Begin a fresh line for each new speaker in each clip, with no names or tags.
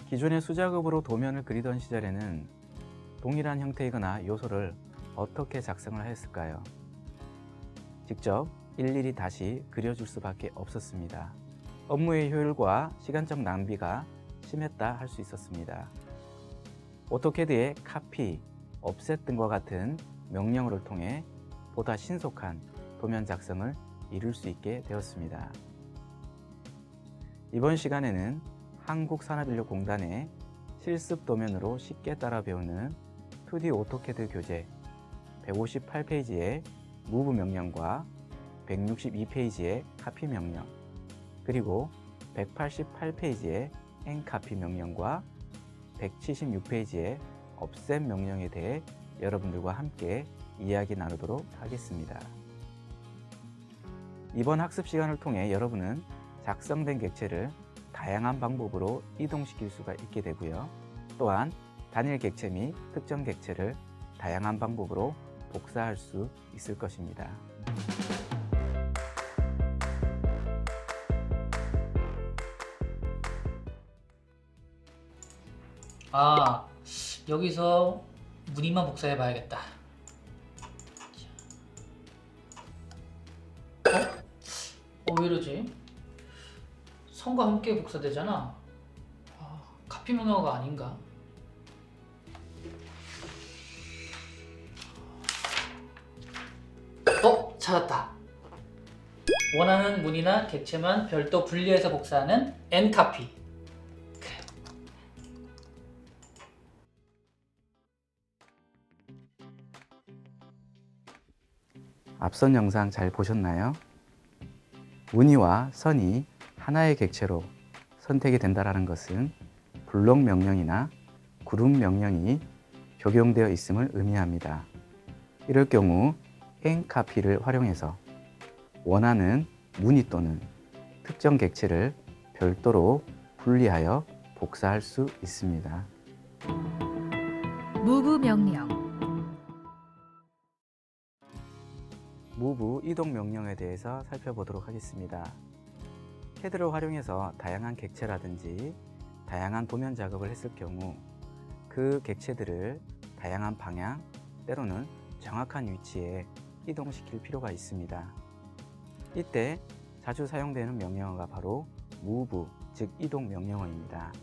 기존의 수작업으로 도면을 그리던 시절에는 동일한 형태이거나 요소를 어떻게 작성을 하였을까요? 직접 일일이 다시 그려줄 수밖에 없었습니다. 업무의 효율과 시간적 낭비가 심했다 할 수 있었습니다. 오토캐드의 카피, 옵셋 등과 같은 명령어를 통해 보다 신속한 도면 작성을 이룰 수 있게 되었습니다. 이번 시간에는 한국산업인력공단의 실습 도면으로 쉽게 따라 배우는 2D 오토캐드 교재 158페이지의 무브 명령과 162페이지의 카피 명령, 그리고 188페이지의 엔카피 명령과 176페이지의 옵셋 명령에 대해 여러분들과 함께 이야기 나누도록 하겠습니다. 이번 학습 시간을 통해 여러분은 작성된 객체를 다양한 방법으로 이동시킬 수가 있게 되고요. 또한 단일 객체 및 특정 객체를 다양한 방법으로 복사할 수 있을 것입니다.
여기서 무늬만 복사해 봐야겠다. 왜 이러지? 선과 함께 복사되잖아. 카피 문화가 아닌가? 찾았다. 원하는 무늬나 객체만 별도 분리해서 복사하는 엔카피.
앞선 영상 잘 보셨나요? 무늬와 선이 하나의 객체로 선택이 된다는 것은 블록 명령이나 그룹 명령이 적용되어 있음을 의미합니다. 이럴 경우 엔카피를 활용해서 원하는 무늬 또는 특정 객체를 별도로 분리하여 복사할 수 있습니다.
무브 명령.
무브 이동 명령에 대해서 살펴보도록 하겠습니다. 캐드를 활용해서 다양한 객체라든지 다양한 도면 작업을 했을 경우 그 객체들을 다양한 방향, 때로는 정확한 위치에 이동시킬 필요가 있습니다. 이때 자주 사용되는 명령어가 바로 move, 즉 이동 명령어입니다.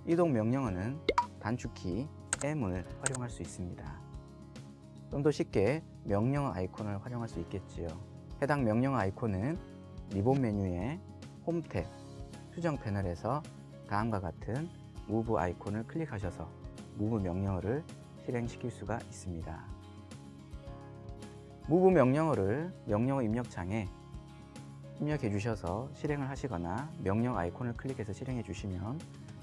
이동 명령어는 단축키 M을 활용할 수 있습니다. 좀 더 쉽게 명령어 아이콘을 활용할 수 있겠지요. 해당 명령어 아이콘은 리본 메뉴의 홈 탭, 수정 패널에서 다음과 같은 move 아이콘을 클릭하셔서 move 명령어를 실행시킬 수가 있습니다. move 명령어를 명령어 입력창에 입력해 주셔서 실행을 하시거나 명령 아이콘을 클릭해서 실행해 주시면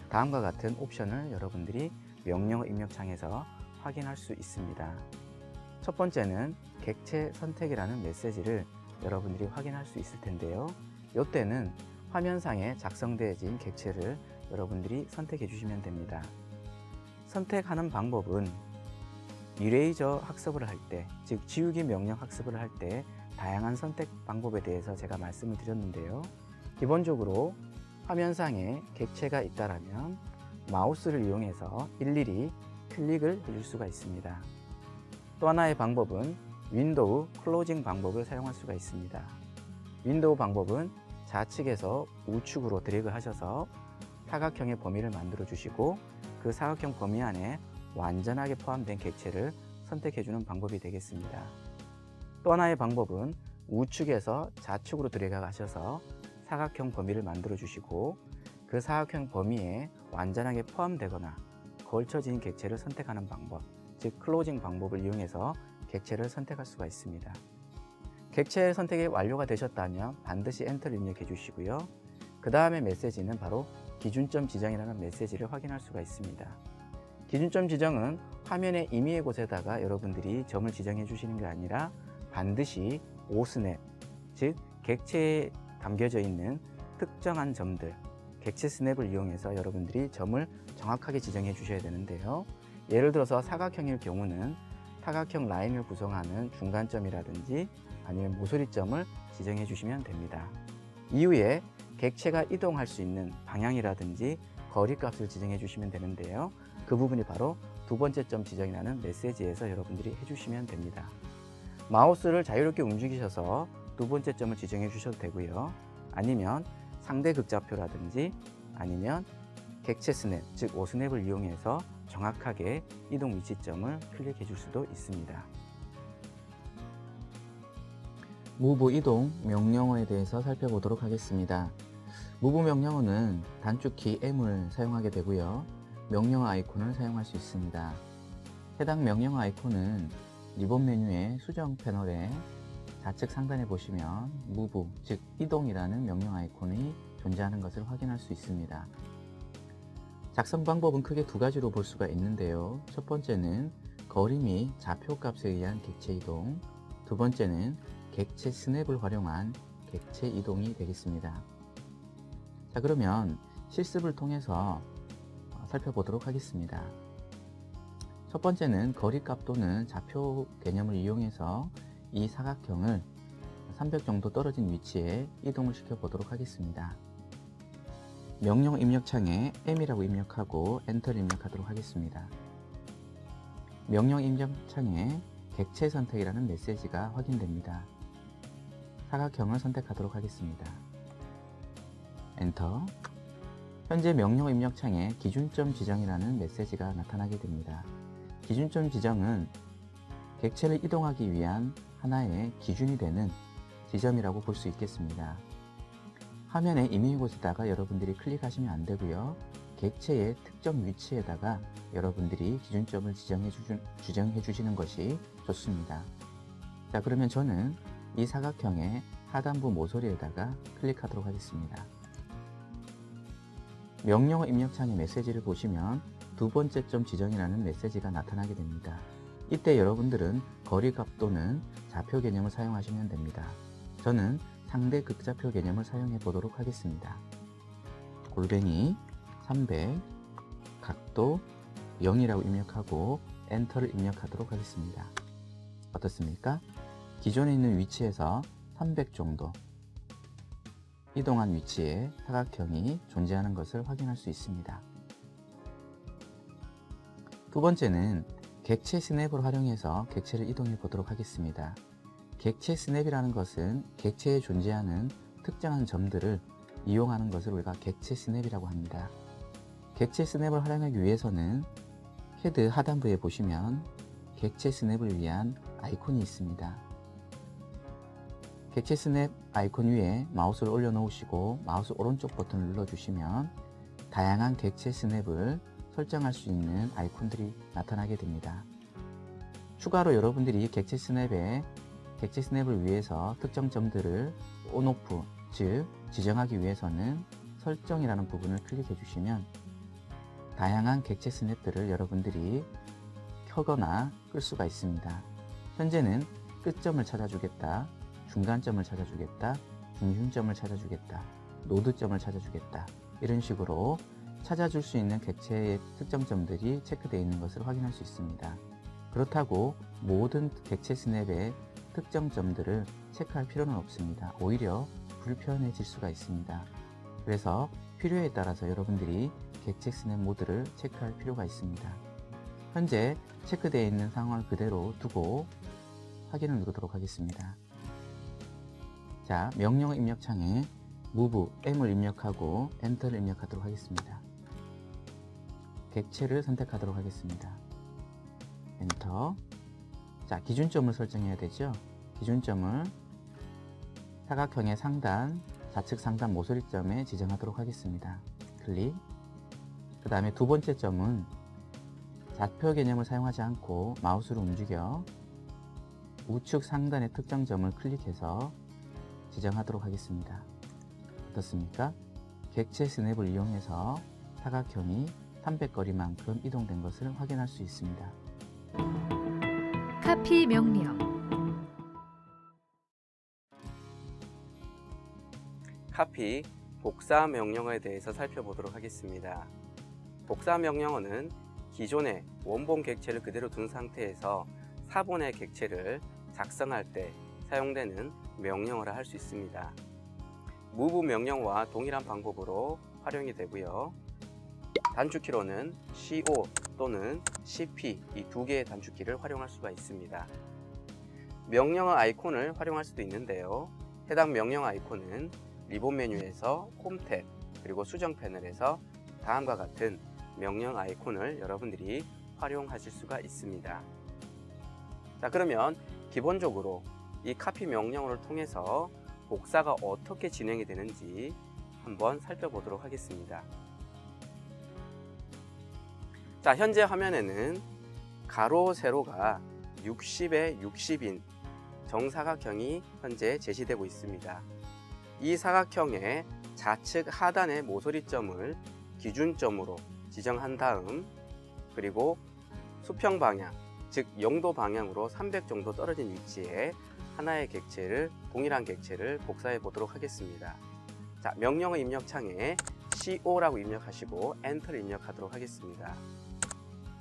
다음과 같은 옵션을 여러분들이 명령어 입력창에서 확인할 수 있습니다. 첫 번째는 객체 선택이라는 메시지를 여러분들이 확인할 수 있을 텐데요. 이때는 화면상에 작성되어진 객체를 여러분들이 선택해 주시면 됩니다. 선택하는 방법은 이레이저 학습을 할 때, 즉 지우기 명령 학습을 할 때 다양한 선택 방법에 대해서 제가 말씀을 드렸는데요. 기본적으로 화면상에 객체가 있다면 마우스를 이용해서 일일이 클릭을 해줄 수가 있습니다. 또 하나의 방법은 윈도우 클로징 방법을 사용할 수가 있습니다. 윈도우 방법은 좌측에서 우측으로 드래그 하셔서 사각형의 범위를 만들어 주시고 그 사각형 범위 안에 완전하게 포함된 객체를 선택해 주는 방법이 되겠습니다. 또 하나의 방법은 우측에서 좌측으로 드래그 하셔서 사각형 범위를 만들어 주시고 그 사각형 범위에 완전하게 포함되거나 걸쳐진 객체를 선택하는 방법, 즉 클로징 방법을 이용해서 객체를 선택할 수가 있습니다. 객체 선택이 완료가 되셨다면 반드시 엔터를 입력해 주시고요. 그 다음에 메시지는 바로 기준점 지정이라는 메시지를 확인할 수가 있습니다. 기준점 지정은 화면의 임의의 곳에다가 여러분들이 점을 지정해 주시는 게 아니라 반드시 오스냅, 즉 객체에 담겨져 있는 특정한 점들, 객체 스냅을 이용해서 여러분들이 점을 정확하게 지정해 주셔야 되는데요. 예를 들어서 사각형일 경우는 사각형 라인을 구성하는 중간점이라든지 아니면 모서리점을 지정해 주시면 됩니다. 이후에 객체가 이동할 수 있는 방향이라든지 거리값을 지정해 주시면 되는데요. 그 부분이 바로 두 번째 점 지정이라는 메시지에서 여러분들이 해주시면 됩니다. 마우스를 자유롭게 움직이셔서 두 번째 점을 지정해 주셔도 되고요. 아니면 상대 극좌표라든지 아니면 객체 스냅, 즉 5스냅을 이용해서 정확하게 이동 위치점을 클릭해 줄 수도 있습니다. 무브 이동 명령어에 대해서 살펴보도록 하겠습니다. 무브 명령어는 단축키 M을 사용하게 되고요. 명령어 아이콘을 사용할 수 있습니다. 해당 명령어 아이콘은 리본 메뉴의 수정 패널에 좌측 상단에 보시면 무브, 즉 이동이라는 명령 아이콘이 존재하는 것을 확인할 수 있습니다. 작성 방법은 크게 두 가지로 볼 수가 있는데요. 첫 번째는 거리 및 좌표 값에 의한 객체 이동, 두 번째는 객체 스냅을 활용한 객체 이동이 되겠습니다. 자, 그러면 실습을 통해서 살펴보도록 하겠습니다. 첫 번째는 거리값 또는 좌표 개념을 이용해서 이 사각형을 300 정도 떨어진 위치에 이동을 시켜 보도록 하겠습니다. 명령 입력창에 M이라고 입력하고 엔터를 입력하도록 하겠습니다. 명령 입력창에 객체 선택이라는 메시지가 확인됩니다. 사각형을 선택하도록 하겠습니다. 엔터. 현재 명령 입력창에 기준점 지정이라는 메시지가 나타나게 됩니다. 기준점 지정은 객체를 이동하기 위한 하나의 기준이 되는 지점이라고 볼 수 있겠습니다. 화면에 있는 곳에다가 여러분들이 클릭하시면 안 되고요. 객체의 특정 위치에다가 여러분들이 기준점을 지정해 주시는 것이 좋습니다. 자, 그러면 저는 이 사각형의 하단부 모서리에다가 클릭하도록 하겠습니다. 명령어 입력창의 메시지를 보시면 두 번째 점 지정이라는 메시지가 나타나게 됩니다. 이때 여러분들은 거리값 또는 좌표 개념을 사용하시면 됩니다. 저는 상대 극좌표 개념을 사용해 보도록 하겠습니다. 골뱅이 300, 각도 0이라고 입력하고 엔터를 입력하도록 하겠습니다. 어떻습니까? 기존에 있는 위치에서 300 정도 이동한 위치에 사각형이 존재하는 것을 확인할 수 있습니다. 두 번째는 객체 스냅을 활용해서 객체를 이동해 보도록 하겠습니다. 객체 스냅이라는 것은 객체에 존재하는 특정한 점들을 이용하는 것을 우리가 객체 스냅이라고 합니다. 객체 스냅을 활용하기 위해서는 헤드 하단부에 보시면 객체 스냅을 위한 아이콘이 있습니다. 객체 스냅 아이콘 위에 마우스를 올려놓으시고 마우스 오른쪽 버튼을 눌러주시면 다양한 객체 스냅을 설정할 수 있는 아이콘들이 나타나게 됩니다. 추가로 여러분들이 객체 스냅을 위해서 특정 점들을 ON, OFF, 즉 지정하기 위해서는 설정이라는 부분을 클릭해 주시면 다양한 객체 스냅들을 여러분들이 켜거나 끌 수가 있습니다. 현재는 끝점을 찾아주겠다, 중간점을 찾아주겠다, 중심점을 찾아주겠다, 노드점을 찾아주겠다, 이런 식으로 찾아줄 수 있는 객체의 특정 점들이 체크되어 있는 것을 확인할 수 있습니다. 그렇다고 모든 객체 스냅의 특정 점들을 체크할 필요는 없습니다. 오히려 불편해질 수가 있습니다. 그래서 필요에 따라서 여러분들이 객체 스냅 모드를 체크할 필요가 있습니다. 현재 체크되어 있는 상황을 그대로 두고 확인을 누르도록 하겠습니다. 자, 명령 입력창에 Move, M을 입력하고 엔터를 입력하도록 하겠습니다. 객체를 선택하도록 하겠습니다. 엔터. 자, 기준점을 설정해야 되죠. 기준점을 사각형의 상단, 좌측 상단 모서리점에 지정하도록 하겠습니다. 클릭. 그 다음에 두 번째 점은 좌표 개념을 사용하지 않고 마우스를 움직여 우측 상단의 특정 점을 클릭해서 지정하도록 하겠습니다. 어떻습니까? 객체 스냅을 이용해서 사각형이 300거리만큼 이동된 것을 확인할 수 있습니다.
카피 명령.
카피, 복사 명령어에 대해서 살펴보도록 하겠습니다. 복사 명령어는 기존의 원본 객체를 그대로 둔 상태에서 사본의 객체를 작성할 때 사용되는 명령어라 할 수 있습니다. Move 명령어와 동일한 방법으로 활용이 되고요. 단축키로는 CO 또는 CP 이 두 개의 단축키를 활용할 수가 있습니다. 명령어 아이콘을 활용할 수도 있는데요. 해당 명령어 아이콘은 리본 메뉴에서 홈 탭 그리고 수정 패널에서 다음과 같은 명령 아이콘을 여러분들이 활용하실 수가 있습니다. 자, 그러면 기본적으로 이 카피 명령어를 통해서 복사가 어떻게 진행이 되는지 한번 살펴보도록 하겠습니다. 자, 현재 화면에는 가로, 세로가 60에 60인 정사각형이 현재 제시되고 있습니다. 이 사각형의 좌측 하단의 모서리점을 기준점으로 지정한 다음 그리고 수평 방향, 즉 0도 방향으로 300 정도 떨어진 위치에 하나의 객체를, 동일한 객체를 복사해 보도록 하겠습니다. 자, 명령어 입력창에 CO라고 입력하시고 엔터를 입력하도록 하겠습니다.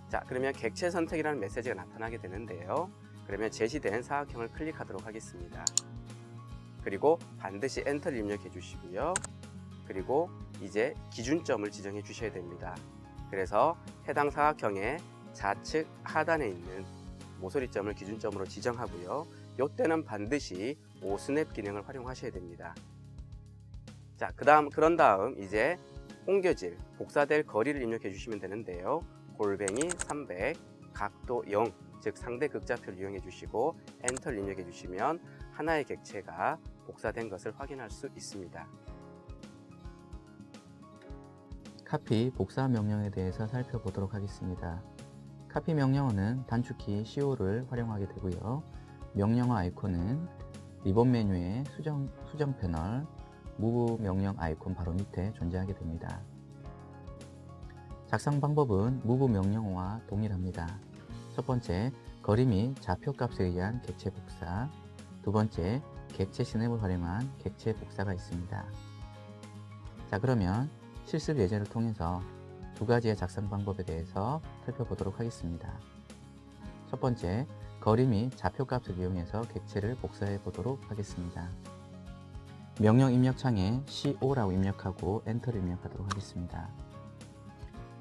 자, 그러면 객체 선택이라는 메시지가 나타나게 되는데요. 그러면 제시된 사각형을 클릭하도록 하겠습니다. 그리고 반드시 엔터를 입력해 주시고요. 그리고 이제 기준점을 지정해 주셔야 됩니다. 그래서 해당 사각형의 좌측 하단에 있는 모서리점을 기준점으로 지정하고요. 이때는 반드시 오스냅 기능을 활용하셔야 됩니다. 자, 그런 다음 이제 옮겨질, 복사될 거리를 입력해 주시면 되는데요. 골뱅이 300, 각도 0, 즉 상대 극좌표를 이용해 주시고 엔터를 입력해 주시면 하나의 객체가 복사된 것을 확인할 수 있습니다.
카피 복사 명령에 대해서 살펴보도록 하겠습니다. 카피 명령어는 단축키 CO를 활용하게 되고요. 명령어 아이콘은 리본 메뉴의 수정 패널, 무브 명령 아이콘 바로 밑에 존재하게 됩니다. 작성 방법은 무브 명령어와 동일합니다. 첫 번째, 거리 및 좌표 값에 의한 객체 복사. 두 번째, 객체 스냅을 활용한 객체 복사가 있습니다. 자, 그러면 실습 예제를 통해서 두 가지의 작성 방법에 대해서 살펴보도록 하겠습니다. 첫 번째, 거리 및 좌표 값을 이용해서 객체를 복사해 보도록 하겠습니다. 명령 입력창에 CO라고 입력하고 엔터를 입력하도록 하겠습니다.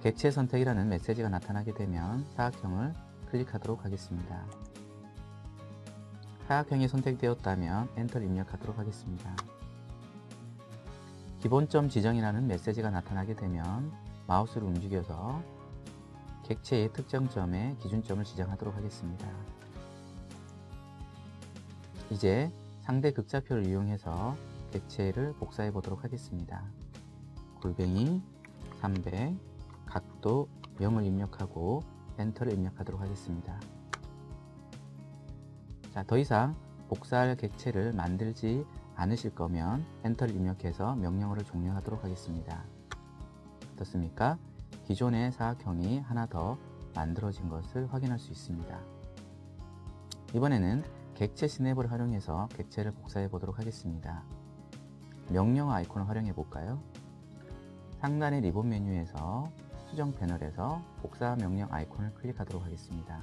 객체 선택이라는 메시지가 나타나게 되면 사각형을 클릭하도록 하겠습니다. 사각형이 선택되었다면 엔터를 입력하도록 하겠습니다. 기본점 지정이라는 메시지가 나타나게 되면 마우스를 움직여서 객체의 특정점에 기준점을 지정하도록 하겠습니다. 이제 상대 극좌표를 이용해서 객체를 복사해 보도록 하겠습니다. 골뱅이 300, 각도 0을 입력하고 엔터를 입력하도록 하겠습니다. 자, 더 이상 복사할 객체를 만들지 않으실 거면 엔터를 입력해서 명령어를 종료하도록 하겠습니다. 어떻습니까? 기존의 사각형이 하나 더 만들어진 것을 확인할 수 있습니다. 이번에는 객체 스냅을 활용해서 객체를 복사해 보도록 하겠습니다. 명령어 아이콘을 활용해 볼까요? 상단의 리본 메뉴에서 수정 패널에서 복사 명령 아이콘을 클릭하도록 하겠습니다.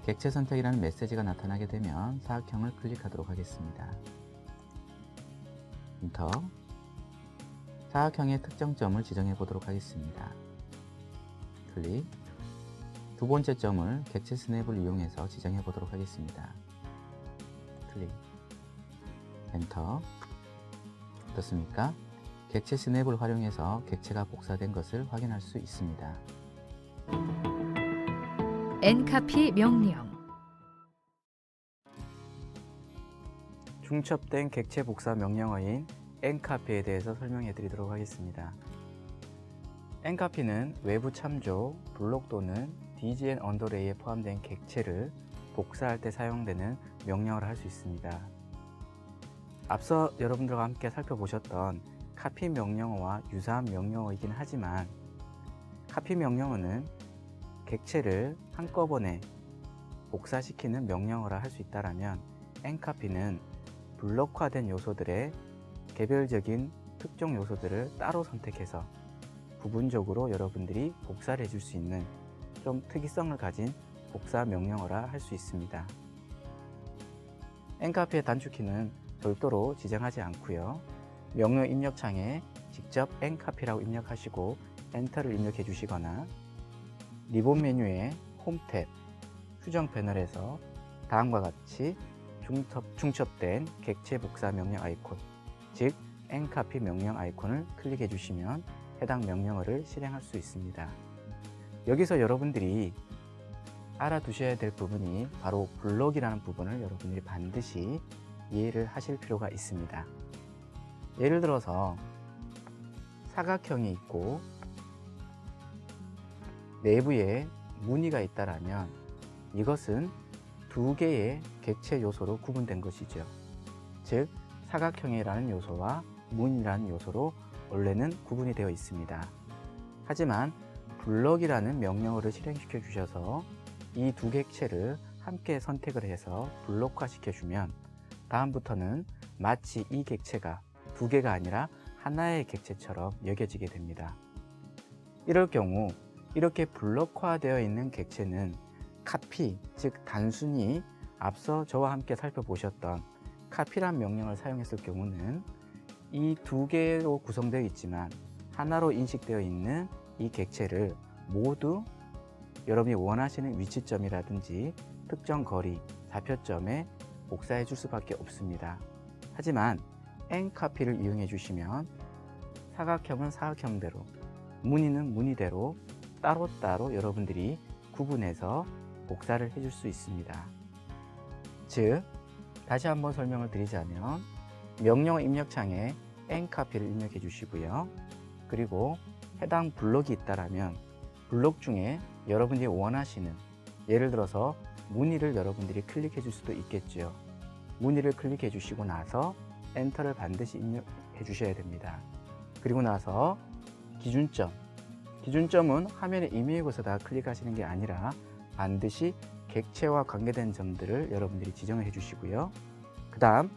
객체 선택이라는 메시지가 나타나게 되면 사각형을 클릭하도록 하겠습니다. 엔터. 사각형의 특정점을 지정해 보도록 하겠습니다. 클릭. 두 번째 점을 객체 스냅을 이용해서 지정해 보도록 하겠습니다. 클릭. 엔터. 어떻습니까? 객체 스냅을 활용해서 객체가 복사된 것을 확인할 수 있습니다.
엔카피 명령.
중첩된 객체 복사 명령어인 엔카피에 대해서 설명해 드리도록 하겠습니다. 엔카피는 외부 참조, 블록 또는 DGN 언더레이에 포함된 객체를 복사할 때 사용되는 명령어를 할 수 있습니다. 앞서 여러분들과 함께 살펴보셨던 카피 명령어와 유사한 명령어이긴 하지만 카피 명령어는 객체를 한꺼번에 복사시키는 명령어라 할 수 있다면 엔카피는 블록화된 요소들의 개별적인 특정 요소들을 따로 선택해서 부분적으로 여러분들이 복사를 해줄 수 있는 좀 특이성을 가진 복사 명령어라 할 수 있습니다. 엔카피의 단축키는 별도로 지정하지 않고요. 명령 입력창에 직접 N카피라고 입력하시고 엔터를 입력해 주시거나 리본 메뉴의 홈 탭 수정 패널에서 다음과 같이 중첩된 객체 복사 명령 아이콘, 즉 N카피 명령 아이콘을 클릭해 주시면 해당 명령어를 실행할 수 있습니다. 여기서 여러분들이 알아두셔야 될 부분이 바로 블록이라는 부분을 여러분들이 반드시 이해를 하실 필요가 있습니다. 예를 들어서 사각형이 있고 내부에 무늬가 있다라면 이것은 두 개의 객체 요소로 구분된 것이죠. 즉 사각형이라는 요소와 무늬라는 요소로 원래는 구분이 되어 있습니다. 하지만 블록이라는 명령어를 실행시켜 주셔서 이 두 객체를 함께 선택을 해서 블록화 시켜주면 다음부터는 마치 이 객체가 두 개가 아니라 하나의 객체처럼 여겨지게 됩니다. 이럴 경우 이렇게 블록화되어 있는 객체는 카피, 즉 단순히 앞서 저와 함께 살펴보셨던 카피란 명령을 사용했을 경우는 이 두 개로 구성되어 있지만 하나로 인식되어 있는 이 객체를 모두 여러분이 원하시는 위치점이라든지 특정 거리, 좌표점에 복사해 줄 수밖에 없습니다. 하지만 N카피를 이용해 주시면 사각형은 사각형대로, 무늬는 무늬대로 따로따로 여러분들이 구분해서 복사를 해줄 수 있습니다. 즉, 다시 한번 설명을 드리자면 명령어 입력창에 N카피를 입력해 주시고요. 그리고 해당 블록이 있다라면 블록 중에 여러분들이 원하시는, 예를 들어서 무늬를 여러분들이 클릭해 줄 수도 있겠죠. 무늬를 클릭해 주시고 나서 엔터를 반드시 입력해 주셔야 됩니다. 그리고 나서 기준점은 화면의 이메일 곳에다 클릭하시는 게 아니라 반드시 객체와 관계된 점들을 여러분들이 지정을 해 주시고요. 그 다음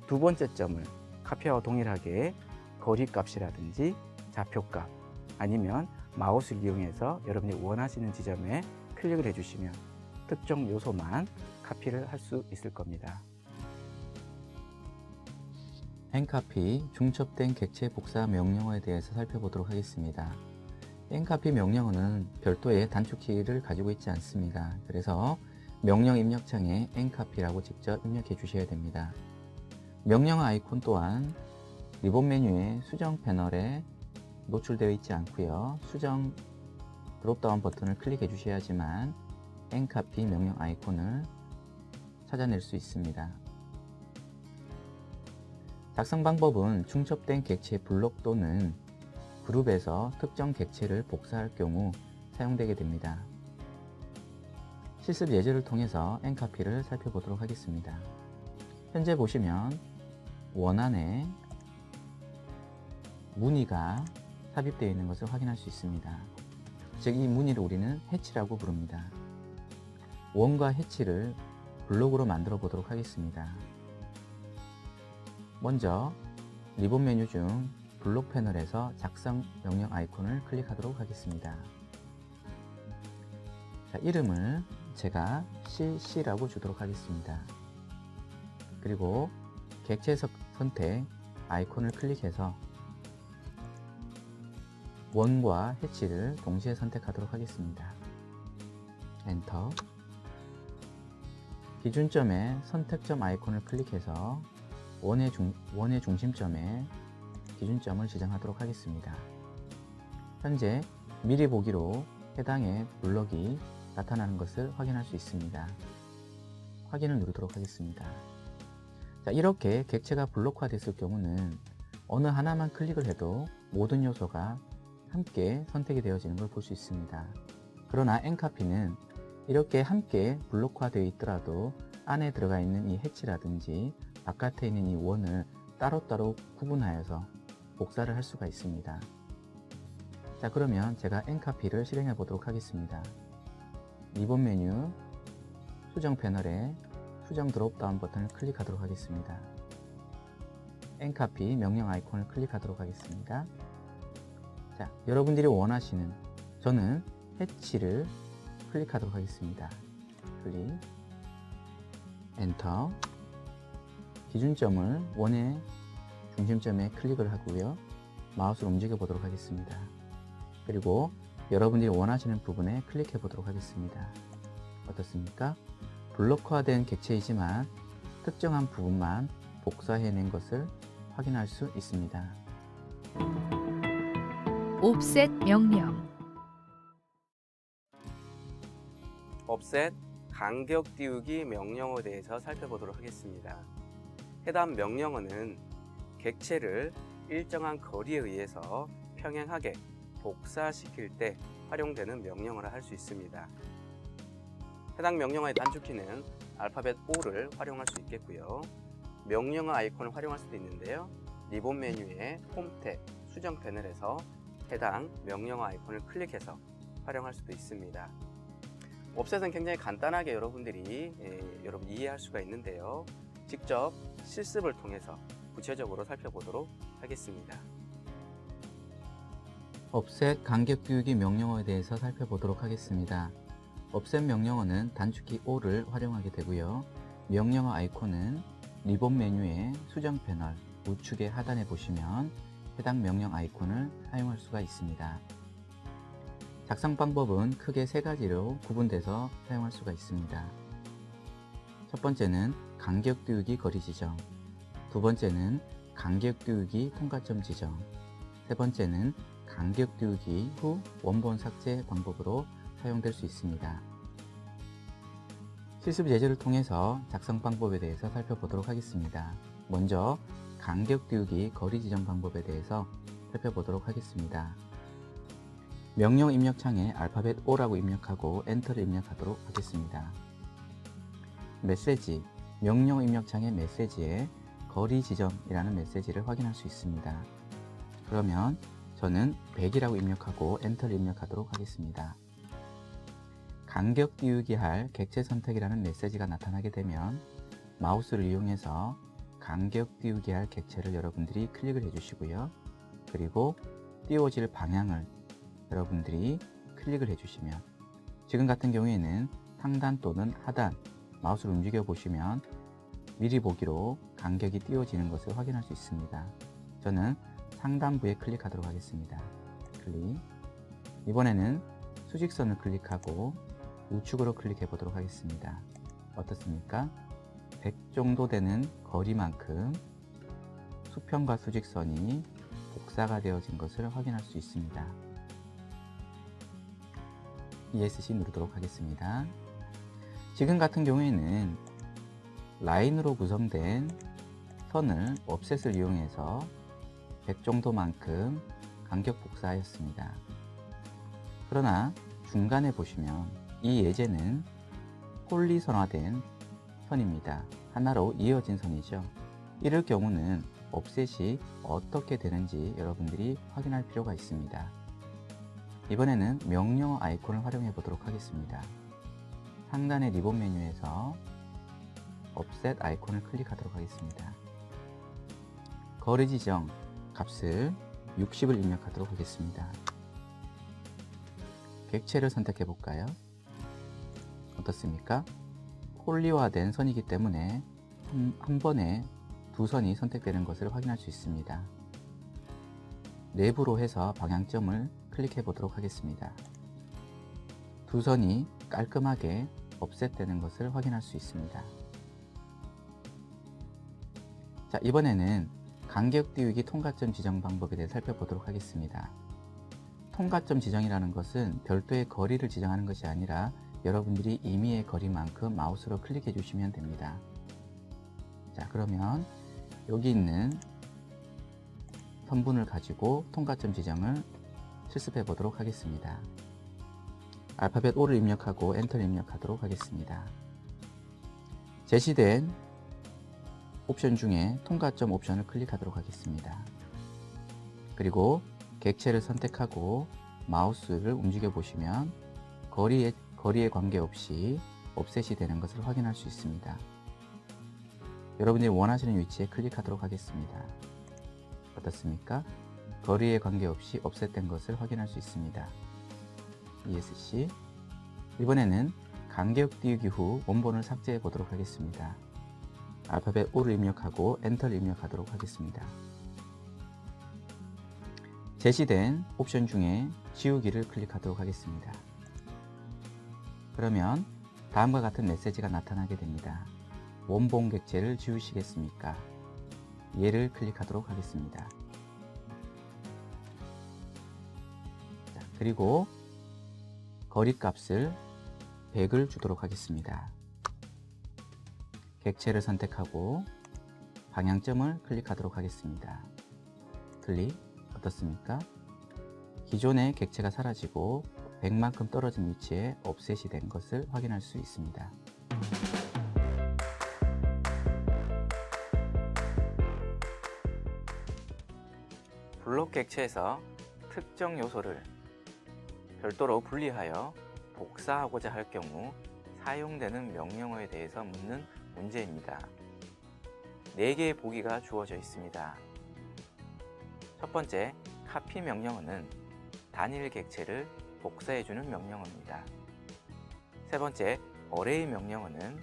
두 번째 점을 카피와 동일하게 거리값이라든지 좌표값 아니면 마우스를 이용해서 여러분이 원하시는 지점에 클릭을 해주시면 특정 요소만 카피를 할 수 있을 겁니다.
N카피 중첩된 객체 복사 명령어에 대해서 살펴보도록 하겠습니다. N카피 명령어는 별도의 단축키를 가지고 있지 않습니다. 그래서 명령 입력창에 N카피라고 직접 입력해 주셔야 됩니다. 명령어 아이콘 또한 리본 메뉴의 수정 패널에 노출되어 있지 않고요. 수정 드롭다운 버튼을 클릭해 주셔야지만 N카피 명령 아이콘을 찾아낼 수 있습니다. 작성 방법은 중첩된 객체 블록 또는 그룹에서 특정 객체를 복사할 경우 사용되게 됩니다. 실습 예제를 통해서 N카피를 살펴보도록 하겠습니다. 현재 보시면 원안에 무늬가 삽입되어 있는 것을 확인할 수 있습니다. 즉, 이 무늬를 우리는 해치라고 부릅니다. 원과 해치를 블록으로 만들어 보도록 하겠습니다. 먼저 리본 메뉴 중 블록 패널에서 작성 명령 아이콘을 클릭하도록 하겠습니다. 자, 이름을 제가 CC라고 주도록 하겠습니다. 그리고 객체 선택 아이콘을 클릭해서 원과 해치를 동시에 선택하도록 하겠습니다. 엔터. 기준점에 선택점 아이콘을 클릭해서 원의 중심점에 기준점을 지정하도록 하겠습니다. 현재 미리 보기로 해당의 블록이 나타나는 것을 확인할 수 있습니다. 확인을 누르도록 하겠습니다. 자, 이렇게 객체가 블록화 됐을 경우는 어느 하나만 클릭을 해도 모든 요소가 함께 선택이 되어지는 걸 볼 수 있습니다. 그러나 N카피는 이렇게 함께 블록화 되어 있더라도 안에 들어가 있는 이 해치라든지 바깥에 있는 이 원을 따로따로 구분하여서 복사를 할 수가 있습니다. 자, 그러면 제가 N카피를 실행해 보도록 하겠습니다. 리본 메뉴 수정 패널에 수정 드롭다운 버튼을 클릭하도록 하겠습니다. N카피 명령 아이콘을 클릭하도록 하겠습니다. 자, 여러분들이 원하시는, 저는 해치를 클릭하도록 하겠습니다. 클릭, 엔터. 기준점을 원의 중심점에 클릭을 하고요. 마우스를 움직여 보도록 하겠습니다. 그리고 여러분들이 원하시는 부분에 클릭해 보도록 하겠습니다. 어떻습니까? 블록화된 객체이지만 특정한 부분만 복사해낸 것을 확인할 수 있습니다.
옵셋 명령,
옵셋 간격 띄우기 명령어에 대해서 살펴보도록 하겠습니다. 해당 명령어는 객체를 일정한 거리에 의해서 평행하게 복사시킬 때 활용되는 명령어라 할 수 있습니다. 해당 명령어의 단축키는 알파벳 O를 활용할 수 있겠고요. 명령어 아이콘을 활용할 수도 있는데요. 리본 메뉴의 홈 탭, 수정 패널에서 해당 명령어 아이콘을 클릭해서 활용할 수도 있습니다. 옵셋은 굉장히 간단하게 여러분들이 여러분 이해할 수가 있는데요. 직접 실습을 통해서 구체적으로 살펴보도록 하겠습니다.
옵셋 간격 띄우기 명령어에 대해서 살펴보도록 하겠습니다. 옵셋 명령어는 단축키 O를 활용하게 되고요. 명령어 아이콘은 리본 메뉴의 수정 패널 우측의 하단에 보시면 해당 명령 아이콘을 사용할 수가 있습니다. 작성 방법은 크게 세 가지로 구분돼서 사용할 수가 있습니다. 첫 번째는 간격 띄우기 거리 지정, 두 번째는 간격 띄우기 통과점 지정, 세 번째는 간격 띄우기 후 원본 삭제 방법으로 사용될 수 있습니다. 실습 예제를 통해서 작성 방법에 대해서 살펴보도록 하겠습니다. 먼저 간격 띄우기 거리 지정 방법에 대해서 살펴보도록 하겠습니다. 명령 입력창에 알파벳 O라고 입력하고 엔터를 입력하도록 하겠습니다. 메시지, 명령 입력창의 메시지에 거리 지정이라는 메시지를 확인할 수 있습니다. 그러면 저는 100이라고 입력하고 엔터를 입력하도록 하겠습니다. 간격 띄우기 할 객체 선택이라는 메시지가 나타나게 되면 마우스를 이용해서 간격 띄우기 할 객체를 여러분들이 클릭을 해주시고요. 그리고 띄워질 방향을 여러분들이 클릭을 해주시면 지금 같은 경우에는 상단 또는 하단 마우스를 움직여 보시면 미리 보기로 간격이 띄워지는 것을 확인할 수 있습니다. 저는 상단부에 클릭하도록 하겠습니다. 클릭. 이번에는 수직선을 클릭하고 우측으로 클릭해 보도록 하겠습니다. 어떻습니까? 100 정도 되는 거리만큼 수평과 수직선이 복사가 되어진 것을 확인할 수 있습니다. ESC 누르도록 하겠습니다. 지금 같은 경우에는 라인으로 구성된 선을 옵셋을 이용해서 100 정도만큼 간격 복사하였습니다. 그러나 중간에 보시면 이 예제는 폴리선화된 선입니다. 하나로 이어진 선이죠. 이럴 경우는 옵셋이 어떻게 되는지 여러분들이 확인할 필요가 있습니다. 이번에는 명령어 아이콘을 활용해 보도록 하겠습니다. 상단의 리본 메뉴에서 옵셋 아이콘을 클릭하도록 하겠습니다. 거리 지정 값을 60을 입력하도록 하겠습니다. 객체를 선택해 볼까요? 어떻습니까? 폴리화된 선이기 때문에 한 번에 두 선이 선택되는 것을 확인할 수 있습니다. 내부로 해서 방향점을 클릭해 보도록 하겠습니다. 두 선이 깔끔하게 옵셋되는 것을 확인할 수 있습니다. 자, 이번에는 간격 띄우기 통과점 지정 방법에 대해 살펴보도록 하겠습니다. 통과점 지정이라는 것은 별도의 거리를 지정하는 것이 아니라 여러분들이 임의의 거리만큼 마우스로 클릭해 주시면 됩니다. 자, 그러면 여기 있는 선분을 가지고 통과점 지정을 실습해 보도록 하겠습니다. 알파벳 O를 입력하고 엔터를 입력하도록 하겠습니다. 제시된 옵션 중에 통과점 옵션을 클릭하도록 하겠습니다. 그리고 객체를 선택하고 마우스를 움직여 보시면 거리에 관계없이 옵셋이 되는 것을 확인할 수 있습니다. 여러분이 원하시는 위치에 클릭하도록 하겠습니다. 어떻습니까? 거리에 관계없이 옵셋된 것을 확인할 수 있습니다. ESC. 이번에는 간격 띄우기 후 원본을 삭제해 보도록 하겠습니다. 알파벳 O를 입력하고 엔터를 입력하도록 하겠습니다. 제시된 옵션 중에 지우기를 클릭하도록 하겠습니다. 그러면 다음과 같은 메시지가 나타나게 됩니다. 원본 객체를 지우시겠습니까? 얘를 클릭하도록 하겠습니다. 자, 그리고 거리값을 100을 주도록 하겠습니다. 객체를 선택하고 방향점을 클릭하도록 하겠습니다. 클릭. 어떻습니까? 기존의 객체가 사라지고 100만큼 떨어진 위치에 옵셋이 된 것을 확인할 수 있습니다.
블록 객체에서 특정 요소를 별도로 분리하여 복사하고자 할 경우 사용되는 명령어에 대해서 묻는 문제입니다. 4개의 보기가 주어져 있습니다. 첫 번째, 카피 명령어는 단일 객체를 복사해주는 명령어입니다. 세 번째, 어레이 명령어는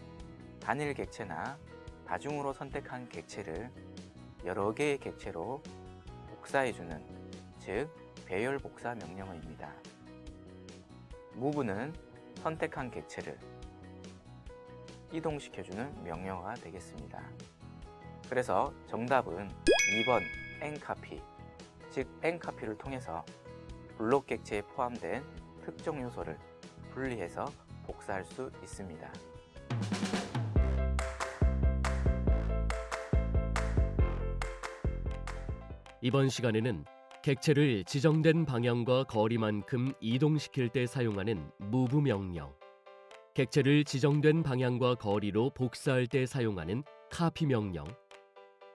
단일 객체나 다중으로 선택한 객체를 여러 개의 객체로 복사해주는, 즉 배열 복사 명령어입니다. move는 선택한 객체를 이동시켜주는 명령어가 되겠습니다. 그래서 정답은 2번 nCopy, 즉 nCopy를 통해서 블록 객체에 포함된 특정 요소를 분리해서 복사할 수 있습니다.
이번 시간에는 객체를 지정된 방향과 거리만큼 이동시킬 때 사용하는 move 명령, 객체를 지정된 방향과 거리로 복사할 때 사용하는 copy 명령,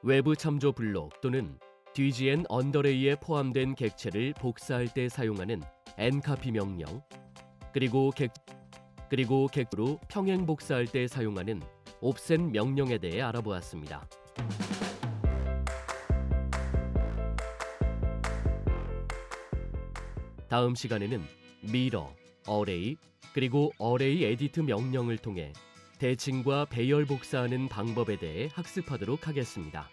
외부 참조 블록 또는 DGN 언더레이에 포함된 객체를 복사할 때 사용하는 nCopy 명령, 그리고 객체로 평행 복사할 때 사용하는 offset 명령에 대해 알아보았습니다. 다음 시간에는 mirror, array, 그리고 array edit 명령을 통해 대칭과 배열 복사하는 방법에 대해 학습하도록 하겠습니다.